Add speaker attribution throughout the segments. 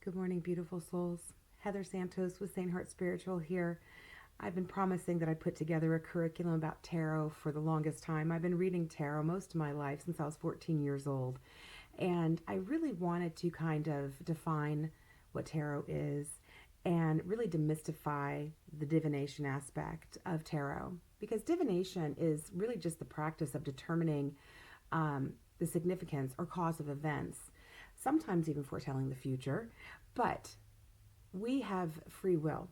Speaker 1: Good morning, beautiful souls. Heather Santos with St. Heart Spiritual here. I've been promising that I'd put together a curriculum about tarot for the longest time. I've been reading tarot most of my life since I was 14 years old. And I really wanted to kind of define what tarot is and really demystify the divination aspect of tarot. Because divination is really just the practice of determining the significance or cause of events, sometimes even foretelling the future. But we have free will.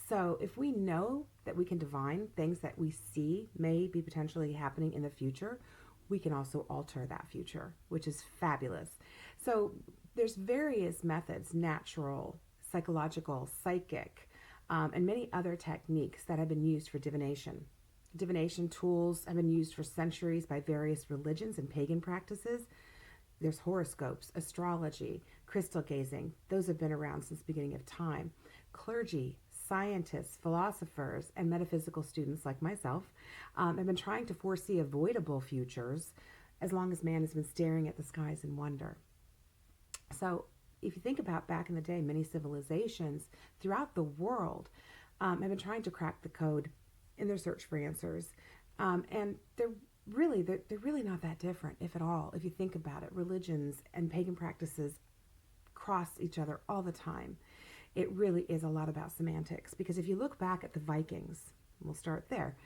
Speaker 1: So if we know that we can divine things that we see may be potentially happening in the future, we can also alter that future, which is fabulous. So there's various methods, natural, psychological, psychic, and many other techniques that have been used for divination. Divination tools have been used for centuries by various religions and pagan practices. There's horoscopes, astrology, crystal gazing. Those have been around since the beginning of time. Clergy, scientists, philosophers, and metaphysical students like myself have been trying to foresee avoidable futures as long as man has been staring at the skies in wonder. So if you think about back in the day, many civilizations throughout the world have been trying to crack the code in their search for answers. And they're really not that different, if at all. If you think about it, religions and pagan practices cross each other all the time. It really is a lot about semantics, because if you look back at the Vikings, we'll start there,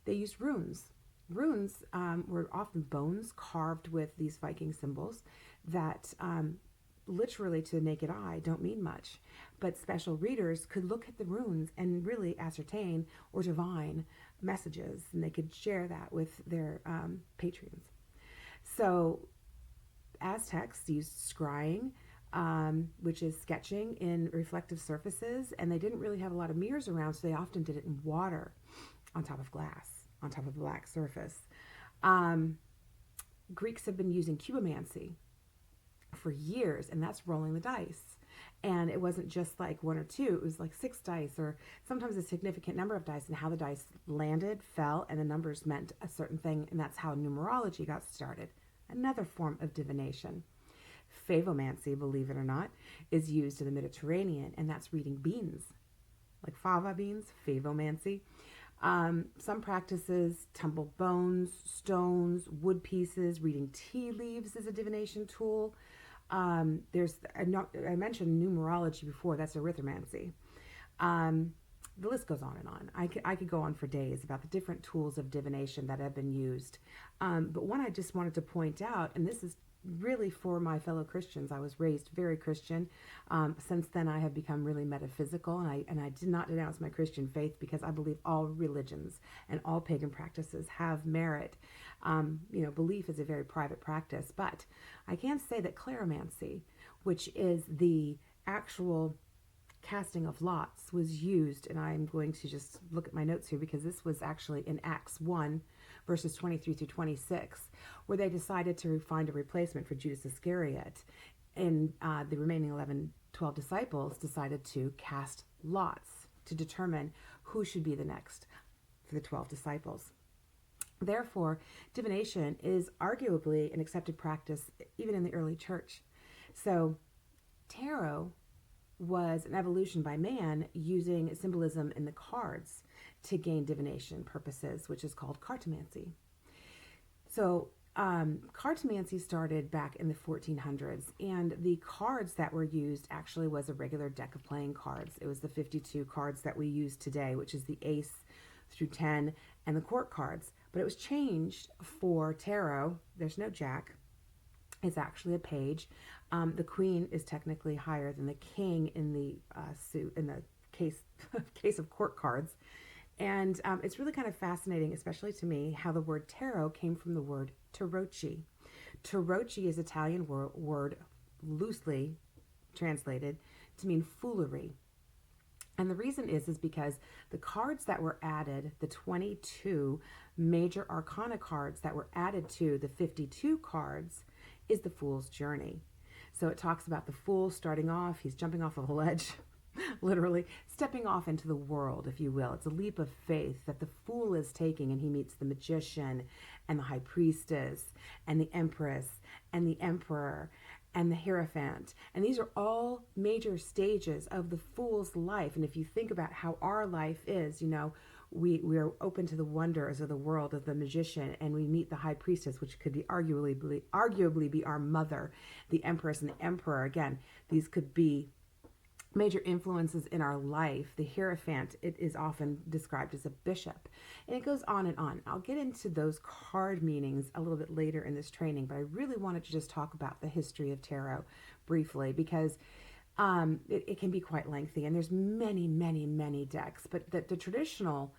Speaker 1: they used runes. Runes were often bones carved with these Viking symbols that literally to the naked eye don't mean much. But special readers could look at the runes and really ascertain or divine messages, and they could share that with their patrons. So Aztecs used scrying, which is sketching in reflective surfaces, and they didn't really have a lot of mirrors around, so they often did it in water on top of glass, on top of a black surface. Greeks have been using cubomancy for years, and that's rolling the dice. And it wasn't just like one or two, it was like six dice, or sometimes a significant number of dice, and how the dice landed, fell, and the numbers meant a certain thing, and that's how numerology got started. Another form of divination. Favomancy, believe it or not, is used in the Mediterranean, and that's reading beans, like fava beans, favomancy. Some practices tumble bones, stones, wood pieces. Reading tea leaves is a divination tool. I mentioned numerology before. That's arithmancy. The list goes on and on. I could go on for days about the different tools of divination that have been used. But one I just wanted to point out, and this is really for my fellow Christians. I was raised very Christian. Since then, I have become really metaphysical, and I did not denounce my Christian faith, because I believe all religions and all pagan practices have merit. Belief is a very private practice, but I can say that claromancy, which is the actual casting of lots, was used, and I'm going to just look at my notes here, because this was actually in Acts 1 verses 23 through 26, where they decided to find a replacement for Judas Iscariot, and the remaining 12 disciples decided to cast lots to determine who should be the next for the 12 disciples. Therefore, divination is arguably an accepted practice even in the early church. So tarot was an evolution by man using symbolism in the cards to gain divination purposes, which is called cartomancy. So cartomancy started back in the 1400s, and the cards that were used actually was a regular deck of playing cards. It was the 52 cards that we use today, which is the ace through 10 and the court cards. But it was changed for tarot. There's no jack. It's actually a page. The queen is technically higher than the king in the case of court cards. And it's really kind of fascinating, especially to me, how the word tarot came from the word tarocchi. Tarocchi is Italian word loosely translated to mean foolery. And the reason is because the cards that were added, the 22 major arcana cards that were added to the 52 cards, is the Fool's Journey. So it talks about the fool starting off, he's jumping off of a ledge, literally stepping off into the world, if you will. It's a leap of faith that the fool is taking, and he meets the magician and the high priestess and the empress and the emperor, and the Hierophant. And these are all major stages of the fool's life. And if you think about how our life is, we are open to the wonders of the world of the magician, and we meet the high priestess, which could be arguably be our mother, the empress and the emperor. Again, these could be major influences in our life. The Hierophant, it is often described as a bishop, and it goes on and on. I'll get into those card meanings a little bit later in this training, but I really wanted to just talk about the history of tarot briefly, because it can be quite lengthy, and there's many, many, many decks. But the traditional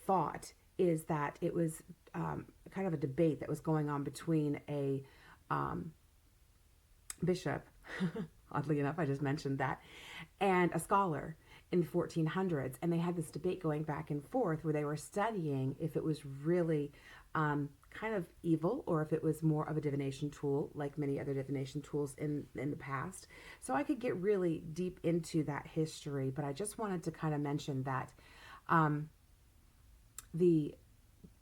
Speaker 1: thought is that it was kind of a debate that was going on between a bishop, oddly enough, I just mentioned that, and a scholar in the 1400s. And they had this debate going back and forth where they were studying if it was really kind of evil, or if it was more of a divination tool, like many other divination tools in the past. So I could get really deep into that history, but I just wanted to kind of mention that the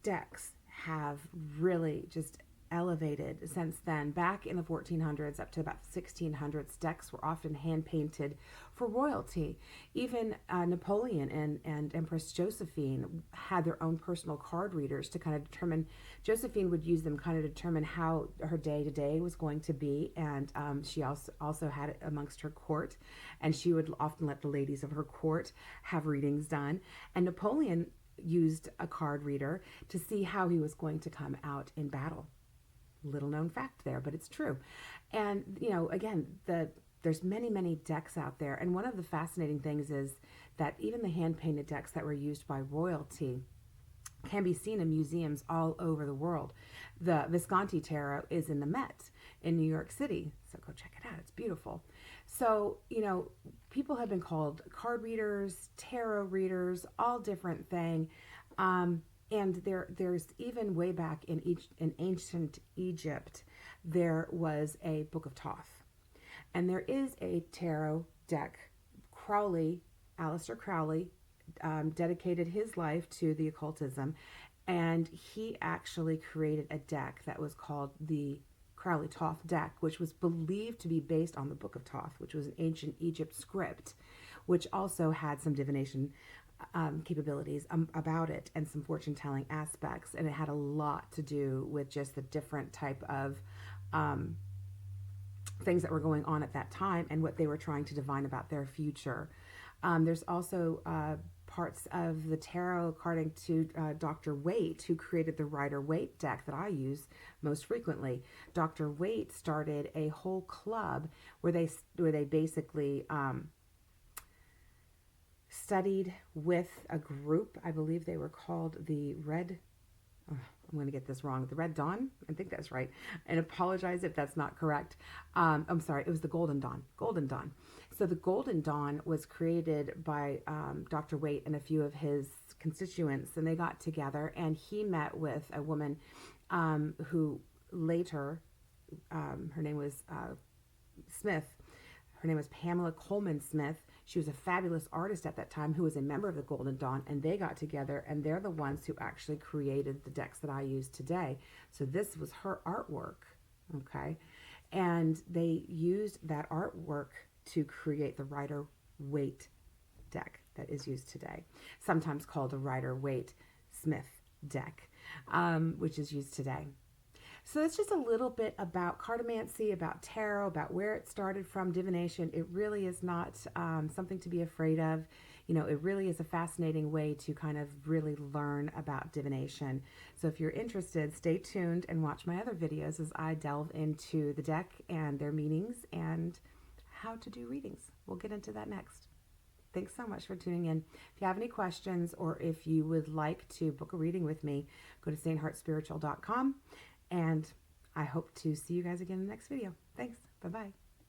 Speaker 1: decks have really just elevated since then. Back in the 1400s up to about 1600s, decks were often hand painted for royalty. Even Napoleon and Empress Josephine had their own personal card readers to kind of determine. Josephine would use them kind of determine how her day to day was going to be, and she also had it amongst her court, and she would often let the ladies of her court have readings done. And Napoleon used a card reader to see how he was going to come out in battle. Little known fact there, but it's true. And again, there's many, many decks out there, and one of the fascinating things is that even the hand painted decks that were used by royalty can be seen in museums all over the world. The Visconti Tarot is in the Met in New York City, so go check it out. It's beautiful. So people have been called card readers, tarot readers, all different thing. And there's even way back in ancient Egypt, there was a Book of Thoth. And there is a tarot deck. Aleister Crowley, dedicated his life to the occultism, and he actually created a deck that was called the Crowley-Thoth deck, which was believed to be based on the Book of Thoth, which was an ancient Egypt script, which also had some divination capabilities about it, and some fortune-telling aspects, and it had a lot to do with just the different type of things that were going on at that time and what they were trying to divine about their future. There's also parts of the tarot according to Dr. Waite, who created the Rider-Waite deck that I use most frequently. Dr. Waite started a whole club where they basically studied with a group. I believe they were called the Red, I'm going to get this wrong, the Red Dawn? I think that's right. And apologize if that's not correct. I'm sorry, it was the Golden Dawn. Golden Dawn. So the Golden Dawn was created by Dr. Waite and a few of his constituents, and they got together, and he met with a woman who later, her name was Smith. Her name was Pamela Coleman Smith. She was a fabulous artist at that time who was a member of the Golden Dawn, and they got together, and they're the ones who actually created the decks that I use today. So this was her artwork, okay? And they used that artwork to create the Rider-Waite deck that is used today, sometimes called a Rider-Waite Smith deck, which is used today. So that's just a little bit about cartomancy, about tarot, about where it started from, divination. It really is not something to be afraid of. It really is a fascinating way to kind of really learn about divination. So if you're interested, stay tuned and watch my other videos as I delve into the deck and their meanings and how to do readings. We'll get into that next. Thanks so much for tuning in. If you have any questions, or if you would like to book a reading with me, go to saintheartspiritual.com. And I hope to see you guys again in the next video. Thanks. Bye-bye.